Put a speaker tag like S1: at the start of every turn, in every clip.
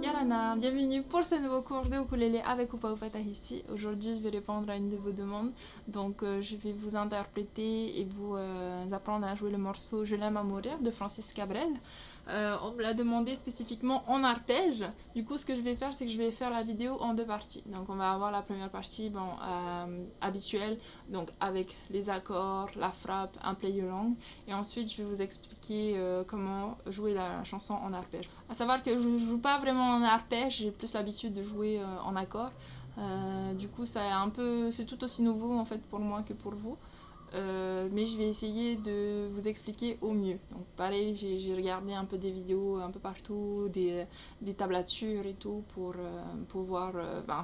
S1: Yarana, bienvenue pour ce nouveau cours de ukulélé avec Upao Fatahisi. Aujourd'hui, je vais répondre à une de vos demandes. Donc, je vais vous interpréter et vous apprendre à jouer le morceau Je l'aime à mourir de Francis Cabrel. On me l'a demandé spécifiquement en arpège. Du coup, ce que je vais faire, c'est que je vais faire la vidéo en deux parties. Donc, on va avoir la première partie habituelle, donc avec les accords, la frappe, un play long. Et ensuite, je vais vous expliquer comment jouer la chanson en arpège. À savoir que je joue pas vraiment en arpège, j'ai plus l'habitude de jouer en accord. Du coup, c'est tout aussi nouveau en fait pour moi que pour vous. Mais je vais essayer de vous expliquer au mieux. Donc pareil, j'ai regardé un peu des vidéos un peu partout, des tablatures et tout pour pouvoir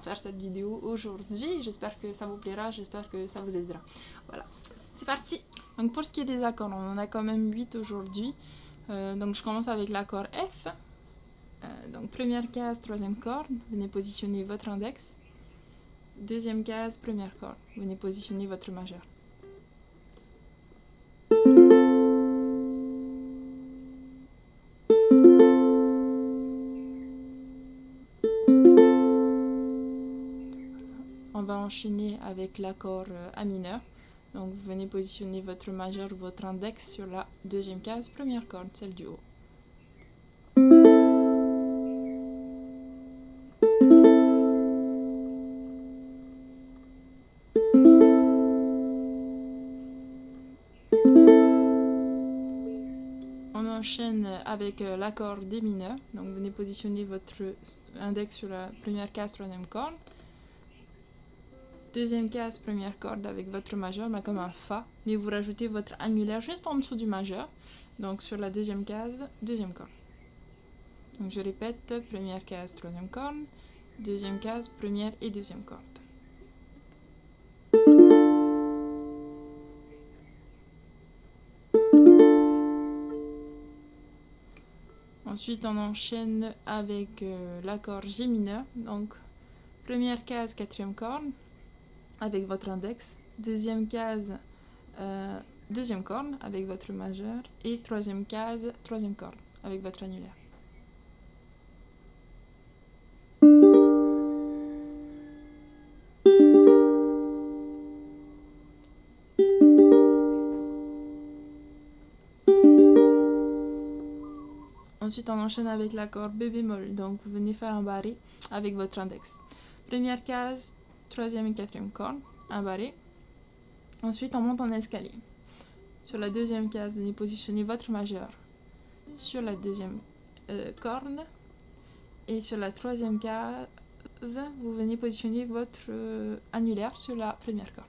S1: faire cette vidéo aujourd'hui. J'espère que ça vous plaira, j'espère que ça vous aidera. Voilà, c'est parti. Donc pour ce qui est des accords, on en a quand même 8 aujourd'hui. Donc je commence avec l'accord F. Donc première case, troisième corde, venez positionner votre index. Deuxième case, première corde, venez positionner votre majeur. On va enchaîner avec l'accord A mineur. Donc vous venez positionner votre majeur ou votre index sur la deuxième case, première corde, celle du haut. On enchaîne avec l'accord D mineur. Donc vous venez positionner votre index sur la première case, troisième corde. Deuxième case, première corde avec votre majeur, comme un Fa, mais vous rajoutez votre annulaire juste en dessous du majeur. Donc sur la deuxième case, deuxième corde. Donc je répète, première case, troisième corde. Deuxième case, première et deuxième corde. Ensuite, on enchaîne avec l'accord G mineur. Donc, première case, quatrième corde, avec votre index. Deuxième case, deuxième corde, avec votre majeur. Et troisième case, troisième corde, avec votre annulaire. Ensuite, on enchaîne avec l'accord B bémol. Donc, vous venez faire un barré avec votre index. Première case, troisième et quatrième corde, un barré. Ensuite, on monte en escalier. Sur la deuxième case, vous venez positionner votre majeur sur la deuxième corde. Et sur la troisième case, vous venez positionner votre annulaire sur la première corde.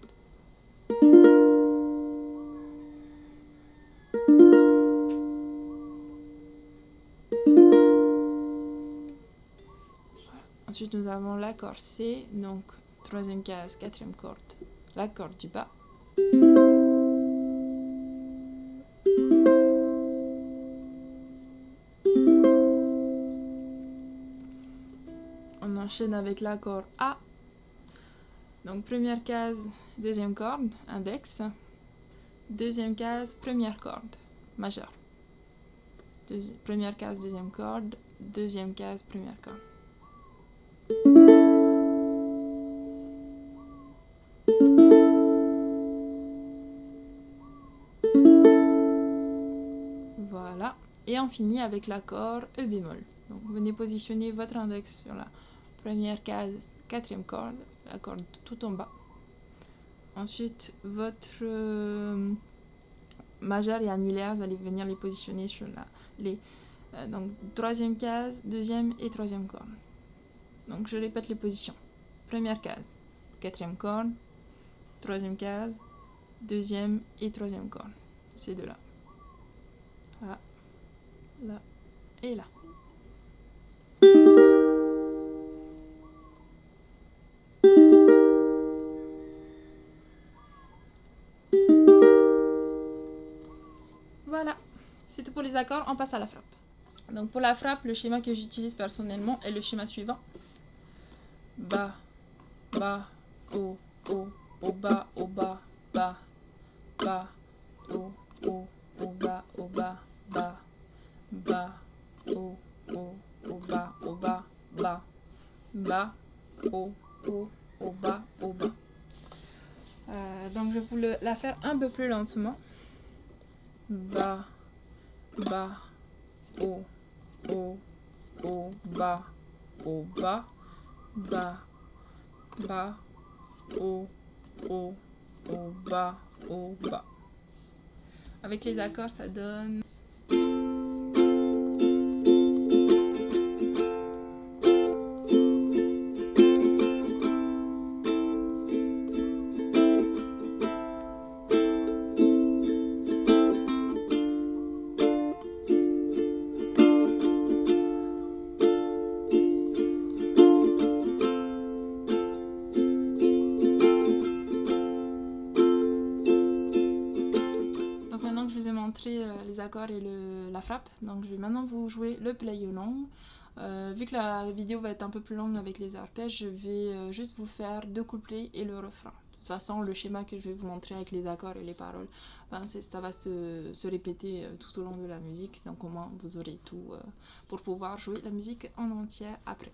S1: Ensuite, nous avons l'accord C, donc troisième case, quatrième corde, l'accord du bas. On enchaîne avec l'accord A. Donc première case, deuxième corde, index. Deuxième case, première corde, majeure. Première case, deuxième corde. Deuxième case, première corde. Voilà. Et on finit avec l'accord E bémol. Donc vous venez positionner votre index sur la première case, quatrième corde, la corde tout en bas. Ensuite, votre majeur et annulaire, vous allez venir les positionner sur donc troisième case, deuxième et troisième corde. Donc je répète les positions. Première case, quatrième corde, troisième case, deuxième et troisième corde. Ces deux-là. Là, là et là. Voilà, c'est tout pour les accords, on passe à la frappe. Donc pour la frappe, le schéma que j'utilise personnellement est le schéma suivant. Bas, bas, haut, haut, au bas, bas, bas, haut, haut, au bas, bas, bas, haut, haut, au bas, la faire un peu plus lentement. Ba, ba, o, o, o, ba, ba, ba, o, o, ba, ba. Avec les accords, ça donne... les accords et la frappe, donc je vais maintenant vous jouer le play along. Vu que la vidéo va être un peu plus longue avec les arpèges, je vais juste vous faire 2 couplets et le refrain. De toute façon, le schéma que je vais vous montrer avec les accords et les paroles, ça va se répéter tout au long de la musique, donc au moins vous aurez tout pour pouvoir jouer la musique en entière après.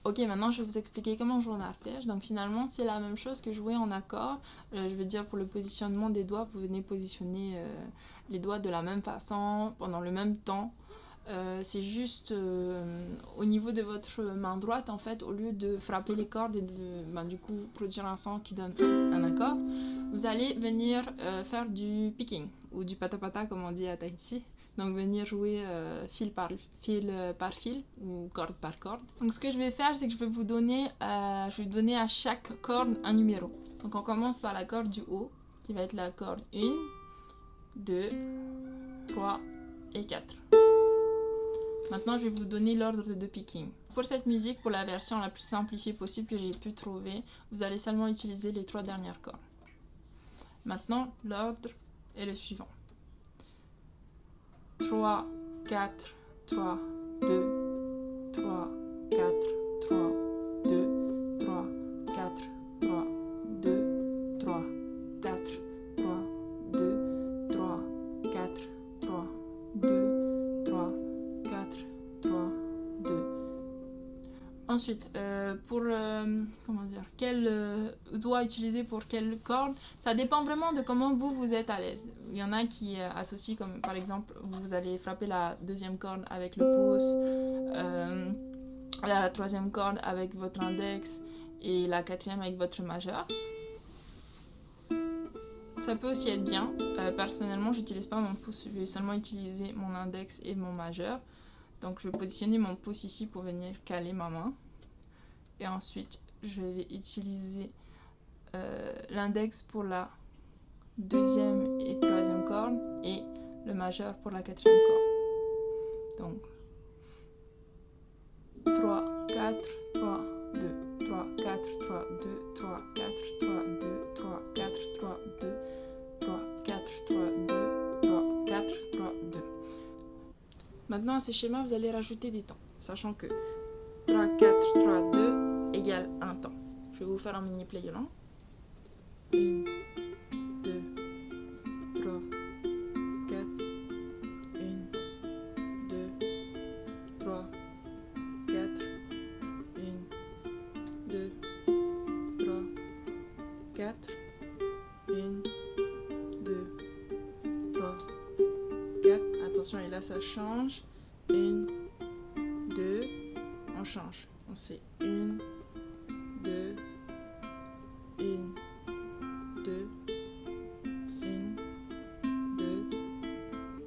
S1: Ok, maintenant je vais vous expliquer comment jouer en arpège. Donc finalement, c'est la même chose que jouer en accord. Je veux dire, pour le positionnement des doigts, vous venez positionner les doigts de la même façon, pendant le même temps. C'est juste au niveau de votre main droite, en fait, au lieu de frapper les cordes et de du coup produire un son qui donne un accord, vous allez venir faire du picking ou du patapata comme on dit à Tahiti. Donc venir jouer fil par fil ou corde par corde. Donc ce que je vais faire, c'est que je vais donner à chaque corde un numéro. Donc on commence par la corde du haut, qui va être la corde 1, 2, 3 et 4. Maintenant, je vais vous donner l'ordre de picking. Pour cette musique, pour la version la plus simplifiée possible que j'ai pu trouver, vous allez seulement utiliser les 3 dernières cordes. Maintenant, l'ordre est le suivant. 3, 4, 3, 2, 3, 4, 3, 2, 3, 4, 3, 2, 3, 4, 3, 2, 3, 4, 3, 2, 3, 4, 3, 2. Ensuite, pour quel doigt utiliser pour quelle corde, ça dépend vraiment de comment vous êtes à l'aise. Il y en a qui associent, comme par exemple, vous allez frapper la deuxième corde avec le pouce, la troisième corde avec votre index et la quatrième avec votre majeur. Ça peut aussi être bien. Personnellement, j'utilise pas mon pouce, je vais seulement utiliser mon index et mon majeur. Donc je vais positionner mon pouce ici pour venir caler ma main. Et ensuite, je vais utiliser l'index pour la deuxième et troisième corde et le majeur pour la quatrième corde. Donc 3, 4, 3, 2, 3, 4, 3, 2, 3, 4, 3, 2, 3, 4, 3, 2, 3, 4, 3, 2, 3, 4, 3, 2. Maintenant, à ces schémas, vous allez rajouter des temps, sachant que 3, 4, 3, 2 égale un temps. Je vais vous faire un mini play along. 1, 2, 3, 4, 1, 2, là ça change. 1, 2, on change. On sait 1, 2, 1, 2, 1, 2,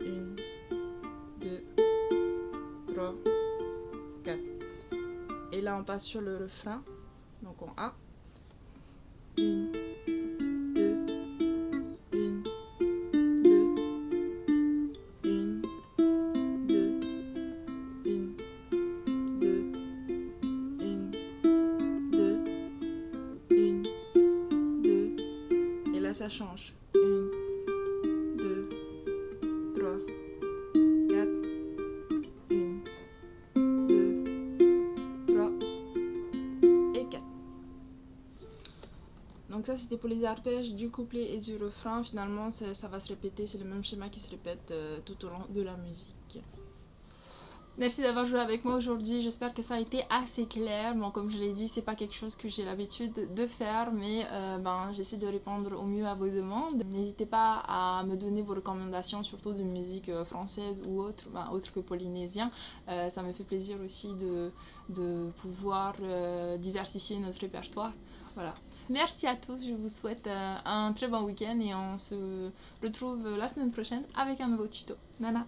S1: 1, 2, 3, 4. Et là on passe sur le refrain. Donc en A. 1, 2, 1, 2, 1, 2, 1, 2, 1, 2, 1, 2. Et là ça change. 1, 2, 3, 4. 1, 2, 3 et 4. Donc ça c'était pour les arpèges du couplet et du refrain. Finalement ça va se répéter, c'est le même schéma qui se répète tout au long de la musique. Merci d'avoir joué avec moi aujourd'hui, j'espère que ça a été assez clair. Bon, comme je l'ai dit, c'est pas quelque chose que j'ai l'habitude de faire, mais j'essaie de répondre au mieux à vos demandes. N'hésitez pas à me donner vos recommandations, surtout de musique française ou autre, autre que polynésien. Ça me fait plaisir aussi de pouvoir diversifier notre répertoire. Voilà. Merci à tous, je vous souhaite un très bon week-end et on se retrouve la semaine prochaine avec un nouveau tuto. Nana!